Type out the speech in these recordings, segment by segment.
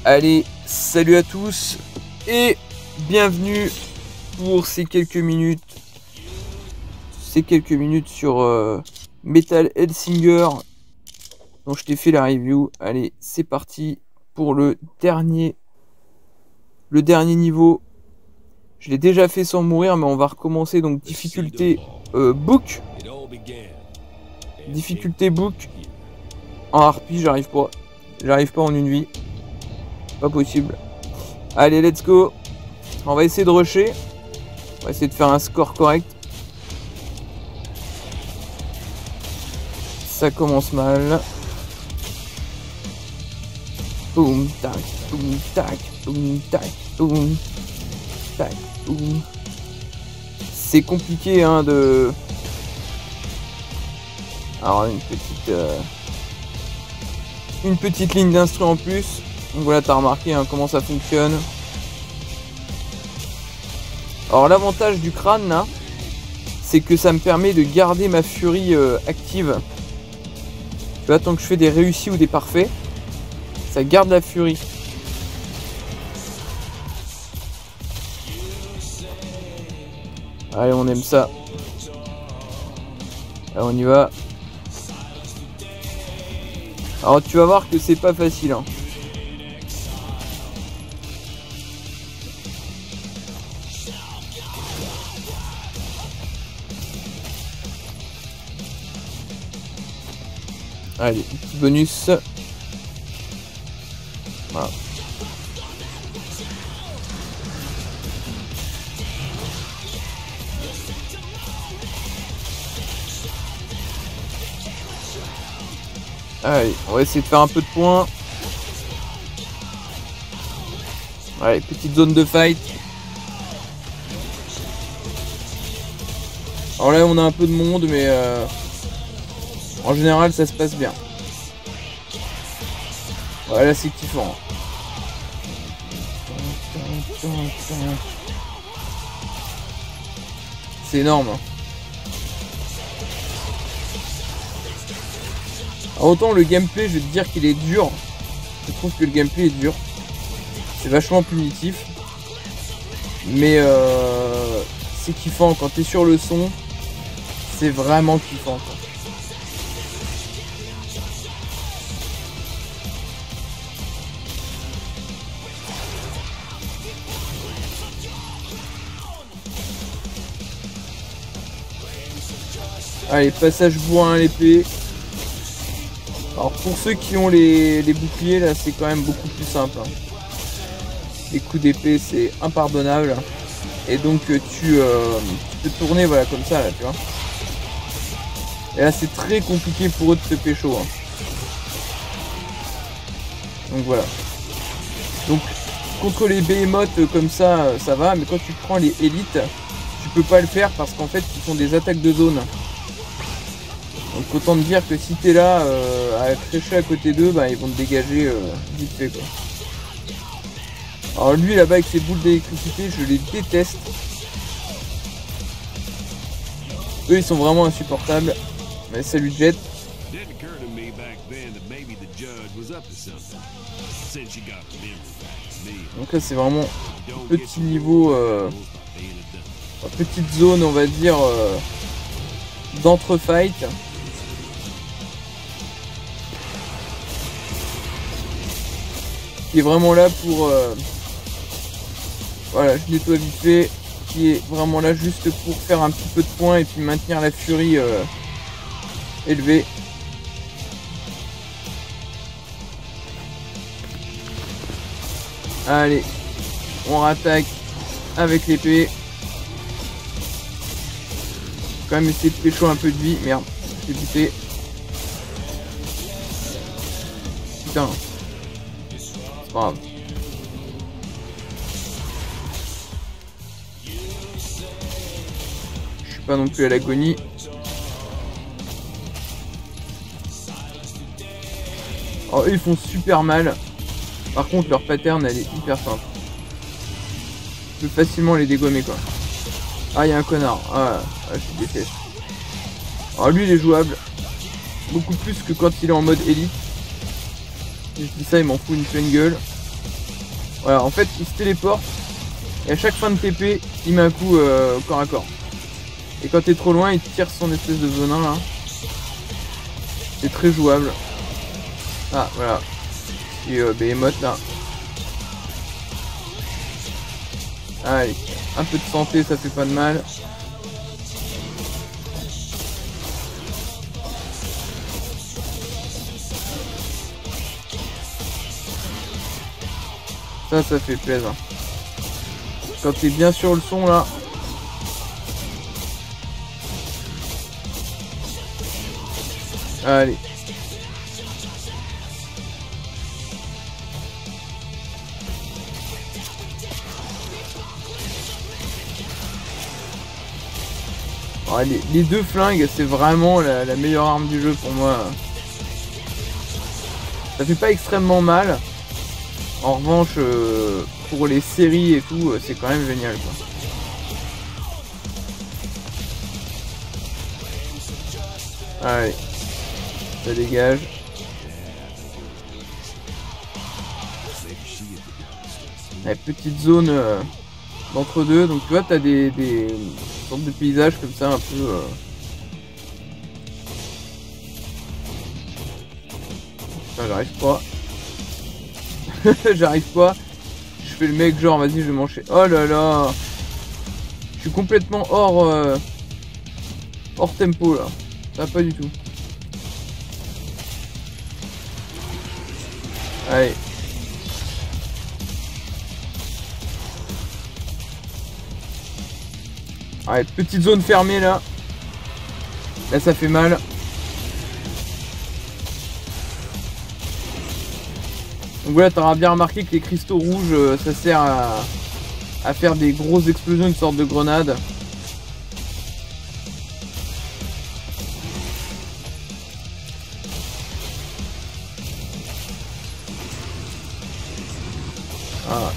Allez, salut à tous et bienvenue pour ces quelques minutes sur Metal Hellsinger dont je t'ai fait la review. Allez, c'est parti pour le dernier niveau. Je l'ai déjà fait sans mourir, mais on va recommencer. Donc difficulté book. Difficulté book. En harpie, j'arrive pas en une vie. Pas possible. Allez, let's go. On va essayer de rusher. On va essayer de faire un score correct. Ça commence mal. Boum, tac, boum, tac, boum, tac, boum, tac, boum. C'est compliqué hein, de... Alors une petite ligne d'instru en plus. Donc voilà, t'as remarqué hein, comment ça fonctionne. Alors l'avantage du crâne là, c'est que ça me permet de garder ma furie active. Tu vois, tant que je fais des réussis ou des parfaits, ça garde la furie. Allez, on aime ça. Allez, on y va. Alors tu vas voir que c'est pas facile hein. Allez, petit bonus. Voilà. Allez, on va essayer de faire un peu de points. Allez, petite zone de fight. Alors là, on a un peu de monde, mais en général, ça se passe bien. Voilà, c'est kiffant. C'est énorme. Alors, autant le gameplay, je vais te dire qu'il est dur. Je trouve que le gameplay est dur. C'est vachement punitif. Mais c'est kiffant. Quand tu es sur le son, c'est vraiment kiffant, quoi. Allez, passage bourrin à l'épée. Alors pour ceux qui ont les boucliers là, c'est quand même beaucoup plus simple hein. Les coups d'épée c'est impardonnable. Et donc tu peux tourner voilà comme ça là, tu vois. Et là c'est très compliqué pour eux de se pécho hein. Donc voilà. Donc contre les behemoths comme ça, ça va. Mais quand tu prends les élites, tu peux pas le faire parce qu'en fait ils font des attaques de zone. Donc autant te dire que si t'es là à crécher à côté d'eux, bah, ils vont te dégager vite fait quoi. Alors lui là-bas avec ses boules d'électricité, je les déteste. Eux ils sont vraiment insupportables. Mais salut Jet. Donc là c'est vraiment petit niveau, petite zone on va dire d'entre-fight. Qui est vraiment là pour voilà, je nettoie vite fait, qui est vraiment là juste pour faire un petit peu de points et puis maintenir la furie élevée. Allez, on rattaque avec l'épée. Quand même essayer de pécho un peu de vie. Merde, j'ai buté. Putain. C'est pas grave. Je suis pas non plus à l'agonie. Alors eux ils font super mal. Par contre leur pattern elle est hyper simple. Je peux facilement les dégommer quoi. Ah il y a un connard. Ah je déteste. Alors lui il est jouable. Beaucoup plus que quand il est en mode élite. Je dis ça, il m'en fout une pleine gueule. Voilà, en fait, il se téléporte. Et à chaque fin de TP, il met un coup corps à corps. Et quand t'es trop loin, il tire son espèce de venin là. C'est très jouable. Ah, voilà. Et Behemoth là. Allez, un peu de santé, ça fait pas de mal. Ça fait plaisir. Quand t'es bien sur le son là. Allez. Oh, les deux flingues, c'est vraiment la meilleure arme du jeu pour moi. Ça fait pas extrêmement mal. En revanche, pour les séries et tout, c'est quand même génial quoi. Allez, ça dégage. Allez, petite zone d'entre deux. Donc tu vois, t'as des sortes de paysages comme ça un peu. Putain, j'arrive pas. J'arrive pas. Je fais le mec genre vas-y je vais manger. Oh là là. Je suis complètement hors tempo là. Ça va pas du tout. Allez. Allez, petite zone fermée là. Là ça fait mal. Donc voilà, t'auras bien remarqué que les cristaux rouges, ça sert à faire des grosses explosions, une sorte de grenade. Voilà.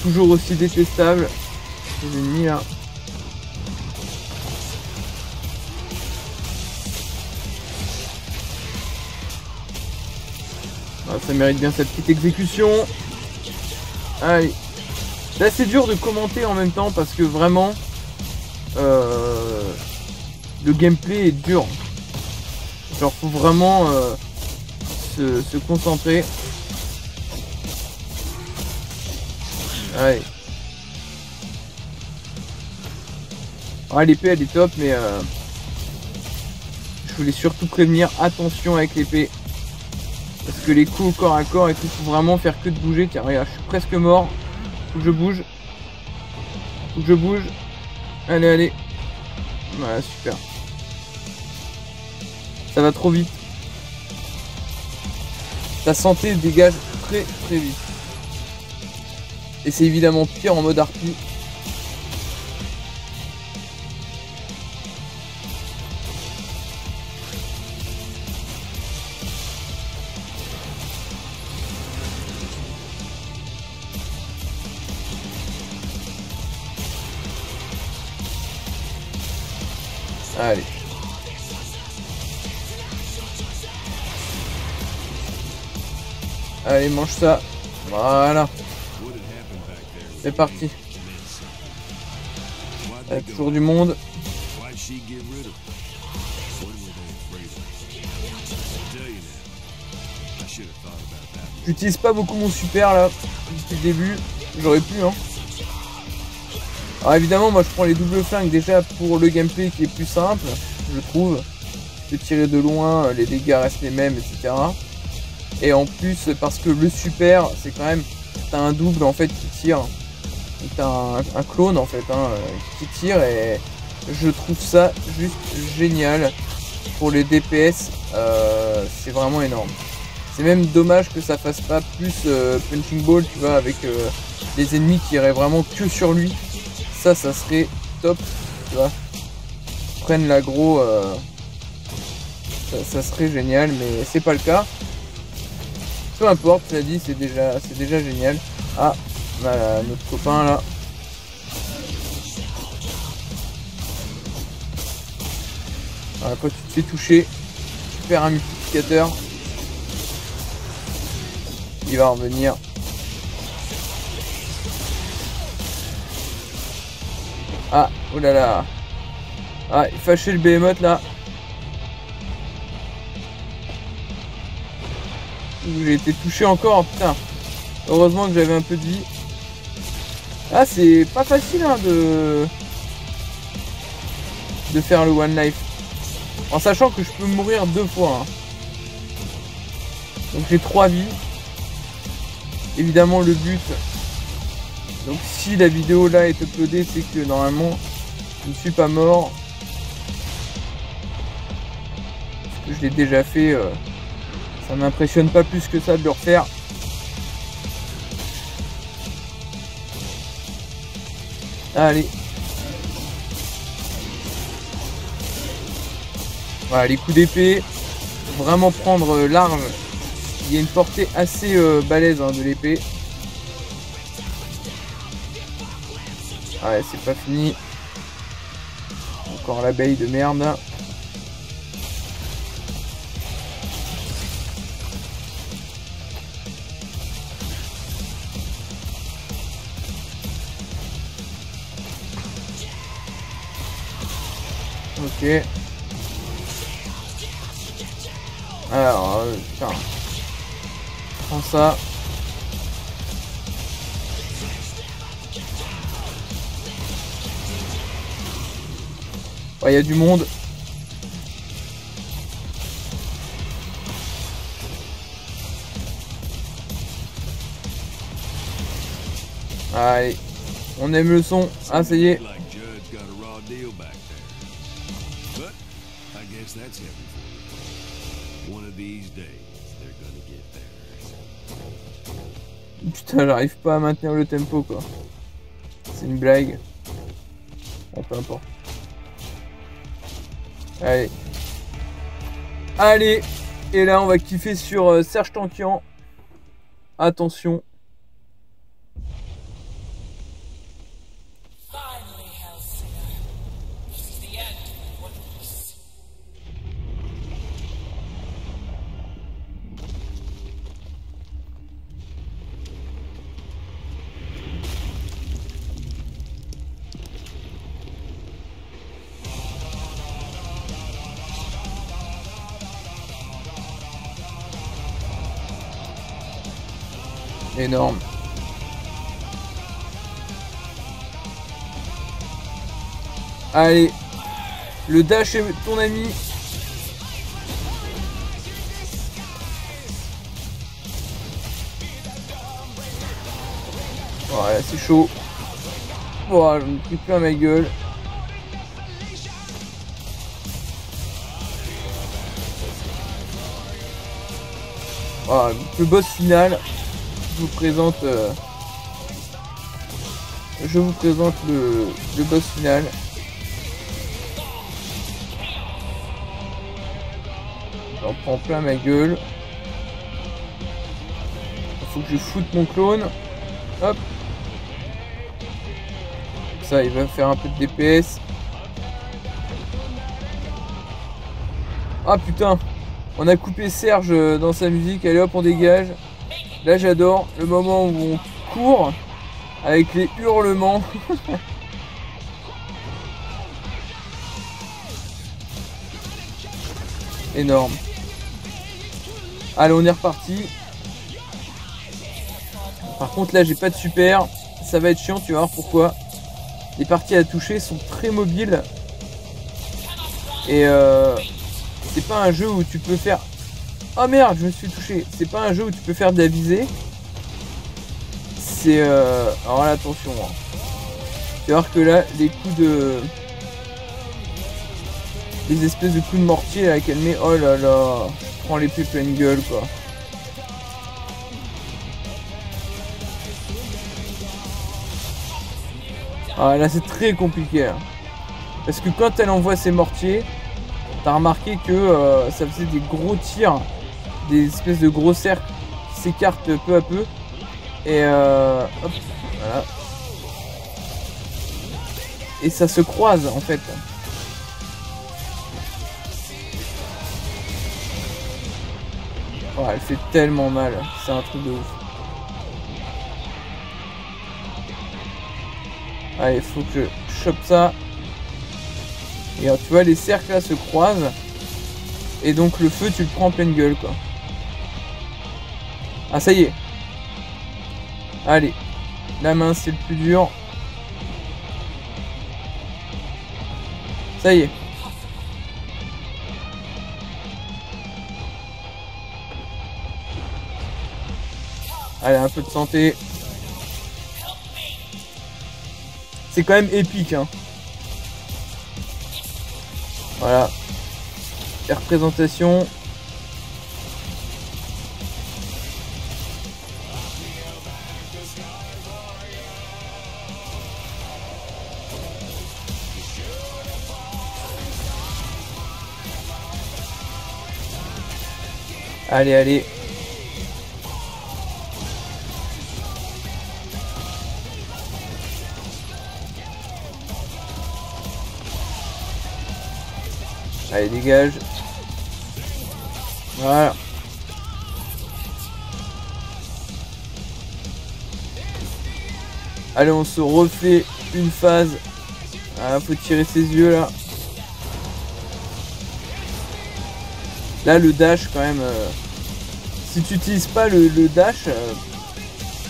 Toujours aussi détestable, ces ennemis là. Ça mérite bien sa petite exécution. Allez. Là c'est dur de commenter en même temps parce que vraiment le gameplay est dur. Genre faut vraiment se concentrer. Allez. Ah, l'épée elle est top mais je voulais surtout prévenir, attention avec l'épée. Parce que les coups au corps à corps et tout, faut vraiment faire que de bouger. Tiens, regarde, je suis presque mort. Faut que je bouge. Faut que je bouge. Allez, allez. Voilà, super. Ça va trop vite. Ta santé dégage très très vite. Et c'est évidemment pire en mode harpie. Allez. Allez, mange ça. Voilà. C'est parti. Avec toujours du monde. J'utilise pas beaucoup mon super là depuis le début. J'aurais pu hein. Alors évidemment moi je prends les doubles flingues déjà pour le gameplay qui est plus simple, je trouve. De tirer de loin, les dégâts restent les mêmes, etc. Et en plus parce que le super c'est quand même, t'as un double en fait qui tire. T'as un clone en fait hein, qui tire et je trouve ça juste génial. Pour les DPS c'est vraiment énorme. C'est même dommage que ça fasse pas plus punching ball tu vois avec des ennemis qui iraient vraiment que sur lui. Ça serait top, tu vois. Prennent l'aggro, ça serait génial, mais c'est pas le cas. Peu importe, ça dit, c'est déjà génial. Ah, voilà, notre copain là. Voilà, quand tu te fais toucher, tu perds un multiplicateur. Il va revenir. Ah, oh là là. Ah, fâché le Behemoth là. J'ai été touché encore, putain. Heureusement que j'avais un peu de vie. Ah, c'est pas facile hein, de faire le one life. En sachant que je peux mourir 2 fois. Hein. Donc j'ai 3 vies. Évidemment le but. Donc si la vidéo là est uploadée, c'est que normalement je ne suis pas mort. Parce que je l'ai déjà fait. Ça m'impressionne pas plus que ça de le refaire. Allez. Voilà, les coups d'épée. Faut vraiment prendre large. Il y a une portée assez balèze hein, de l'épée. Ouais, c'est pas fini. Encore l'abeille de merde. Ok. Alors, putain. Prends ça. Ouais, il y a du monde. Allez. On aime le son. Ah, ça y est. Putain, j'arrive pas à maintenir le tempo quoi. C'est une blague. Bon, peu importe. Allez. Allez. Et là, on va kiffer sur Serge Tankian. Attention. Énorme. Allez. Le dash est ton ami. Voilà, c'est chaud. Voilà, je me prie plein ma gueule. Voilà, le boss final. Je vous présente le boss final. J'en prends plein ma gueule. Il faut que je foute mon clone. Hop. Ça, il va faire un peu de DPS. Ah putain. On a coupé Serge dans sa musique. Allez hop, on dégage. Là j'adore le moment où on court avec les hurlements. Énorme. Allez, on est reparti. Par contre là j'ai pas de super. Ça va être chiant, tu vas voir pourquoi. Les parties à toucher sont très mobiles. Et c'est pas un jeu où tu peux faire... Oh merde, je me suis touché. C'est pas un jeu où tu peux faire de la visée. C'est... Alors là, attention. Hein. Tu vas voir que là, les coups de... Les espèces de coups de mortier là qu'elle met... Oh là là. Je prends l'épée pleine gueule, quoi. Ah là, c'est très compliqué. Hein. Parce que quand elle envoie ses mortiers, t'as remarqué que ça faisait des gros tirs. Des espèces de gros cercles qui s'écartent peu à peu. Et hop, voilà. Et ça se croise en fait. Oh, elle fait tellement mal. C'est un truc de ouf. Allez, faut que je chope ça. Et alors, tu vois, les cercles là se croisent. Et donc le feu, tu le prends en pleine gueule, quoi. Ah, ça y est. Allez. La main, c'est le plus dur. Ça y est. Allez, un peu de santé. C'est quand même épique, hein. Voilà. Les représentations. Allez, allez. Allez, dégage. Voilà. Allez, on se refait une phase. Ah, faut tirer ses yeux là. Là, le dash quand même. Si tu utilises pas le dash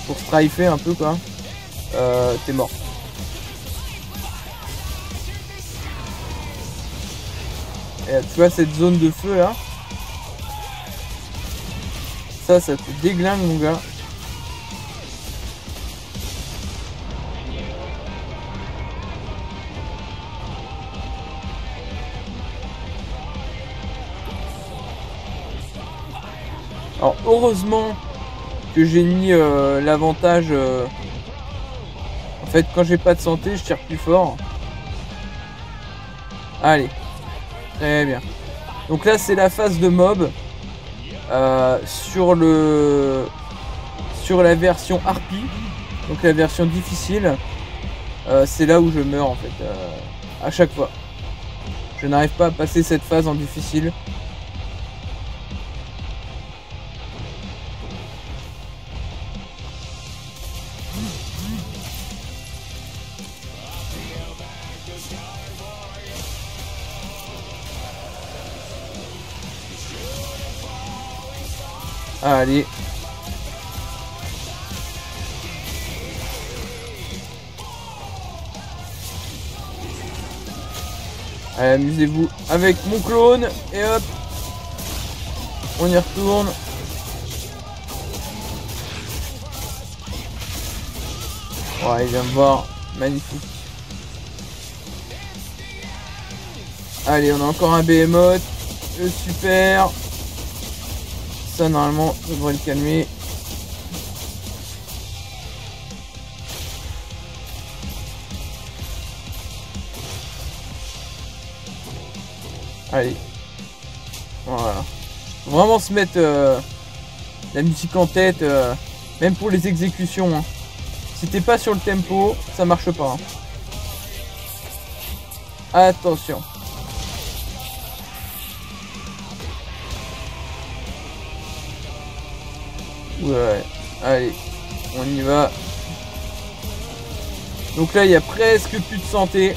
pour strifer un peu quoi, t'es mort. Et tu vois cette zone de feu là, ça te déglingue mon gars. Alors heureusement que j'ai mis l'avantage. En fait, quand j'ai pas de santé, je tire plus fort. Allez, très bien. Donc là, c'est la phase de mob sur la version harpie, donc la version difficile. C'est là où je meurs en fait à chaque fois. Je n'arrive pas à passer cette phase en difficile. Allez. Allez, amusez-vous avec mon clone. Et hop. On y retourne. Ouais, il vient me voir. Magnifique. Allez, on a encore un behemoth. Super. Ça, normalement, ça devrait le calmer. Allez. Voilà. Faut vraiment se mettre la musique en tête, même pour les exécutions. Hein. Si t'es pas sur le tempo, ça marche pas. Hein. Attention. Ouais, allez, on y va. Donc là, il y a presque plus de santé. Et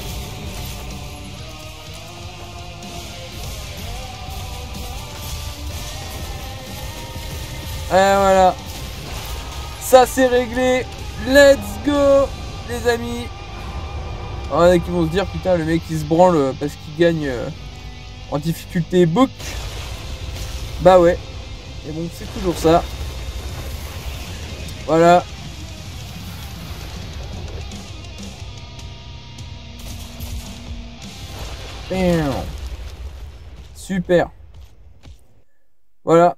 voilà. Ça, c'est réglé. Let's go, les amis. Alors, il y en a qui vont se dire, putain, le mec, il se branle parce qu'il gagne en difficulté book. Bah ouais. Et bon, c'est toujours ça. Voilà. Super. Voilà.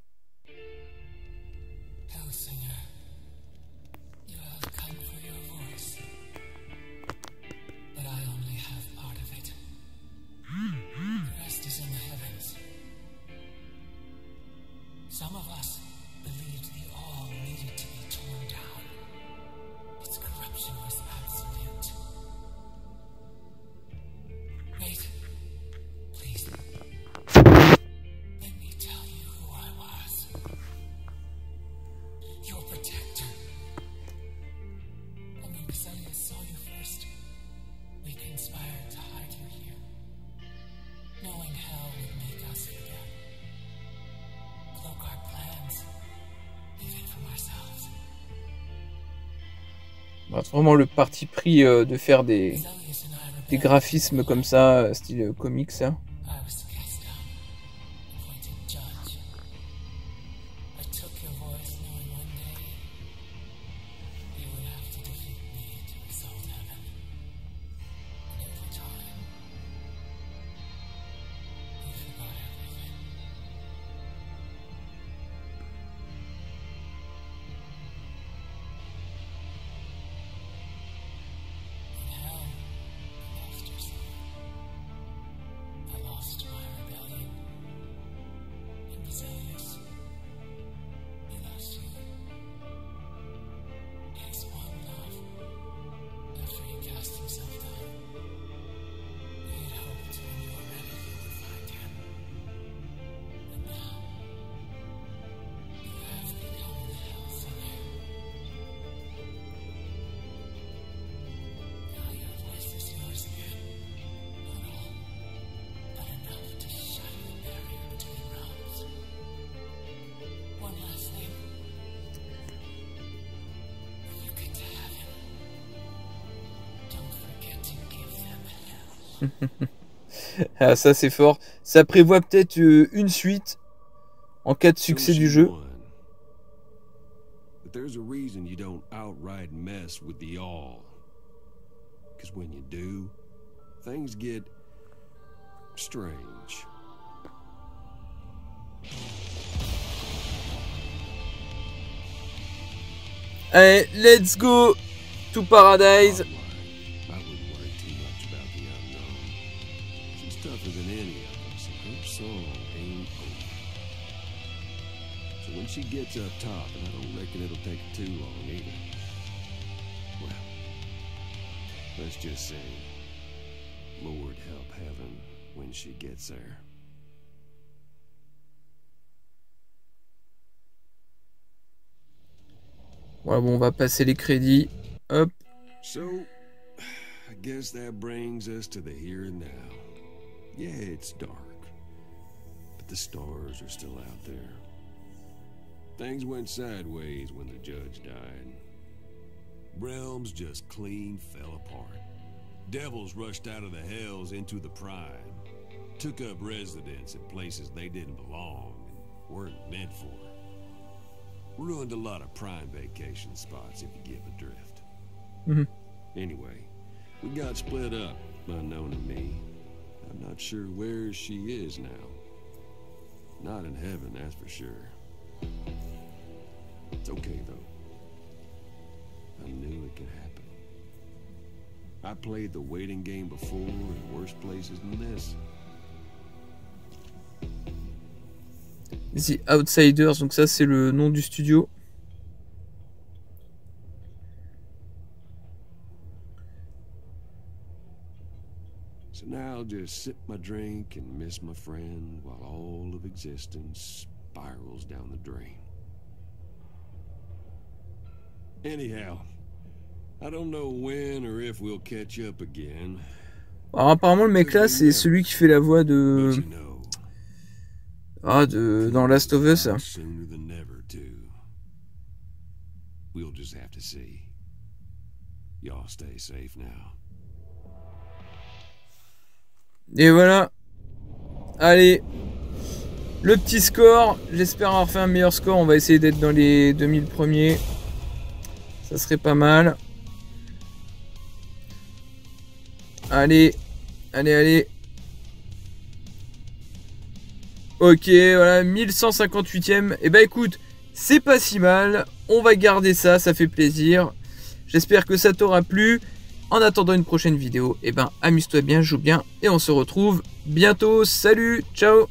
Some of us believed the all needed to be torn down. Its corruption was absolute. Wait, please. Let me tell you who I was. Your protector. When the Messiah saw you first, hell would make us forget. Cloak our plans, even from ourselves. Bah, c'est vraiment le parti pris de faire des Zelius and I rebelled. graphismes comme ça, style comics. Hein. I was cast down, appointed judge. I took your voice, knowing one day you would have to defeat me to resolve heaven. And every time, you forgot everything. In hell, you lost yourself. I lost my rebellion. In Zelius, you lost you. His one love, after he cast himself down. We had hoped when you were ready you would find him. And now, you have become the Hellsinger. Now your voice is yours again. Not all, but enough to shatter the barrier between realms. One last thing. When you get to heaven, don't forget to give them hell. Ah, ça c'est fort. Ça prévoit peut-être une suite en cas de succès du jeu. But there's a reason you don't outright mess with the all. Because when you do, things get strange. Allez, let's go to Paradise. I wouldn't worry too much about the unknown. She's tougher than any of us, and her song ain't over. So when she gets up top, and I don't reckon it'll take her too long either. Well, let's just say, Lord help heaven when she gets there. Ouais, bon, on va passer les crédits. Hop. So, I guess that brings us to the here and now. Yeah, it's dark, but the stars are still out there. Things went sideways when the judge died. Realms just clean fell apart. Devils rushed out of the hells into the prime, took up residence in places they didn't belong and weren't meant for. Ruined a lot of prime vacation spots, if you get the drift. Mhm. Anyway, we got split up, unknown to me. I'm not sure where she is now. Not in heaven, that's for sure. It's okay, though. I knew it could happen. I played the waiting game before in worse places than this. The Outsiders, donc ça c'est le nom du studio. So now I'll just sip my drink and miss my friend while all of existence spirals down the drain. Anyhow, I don't know when or if we'll catch up again. Alors apparemment le mec là c'est celui qui fait la voix de... But you know, dans Last of Us. sooner than never, too. We'll just have to see. Y'all stay safe now. Et voilà. Allez. Le petit score. J'espère avoir fait un meilleur score. On va essayer d'être dans les 2000 premiers. Ça serait pas mal. Allez. Allez, allez. Ok, voilà, 1158ème. Et bah écoute, c'est pas si mal. On va garder ça, ça fait plaisir. J'espère que ça t'aura plu. En attendant une prochaine vidéo, et ben amuse-toi bien, joue bien. Et on se retrouve bientôt. Salut, ciao.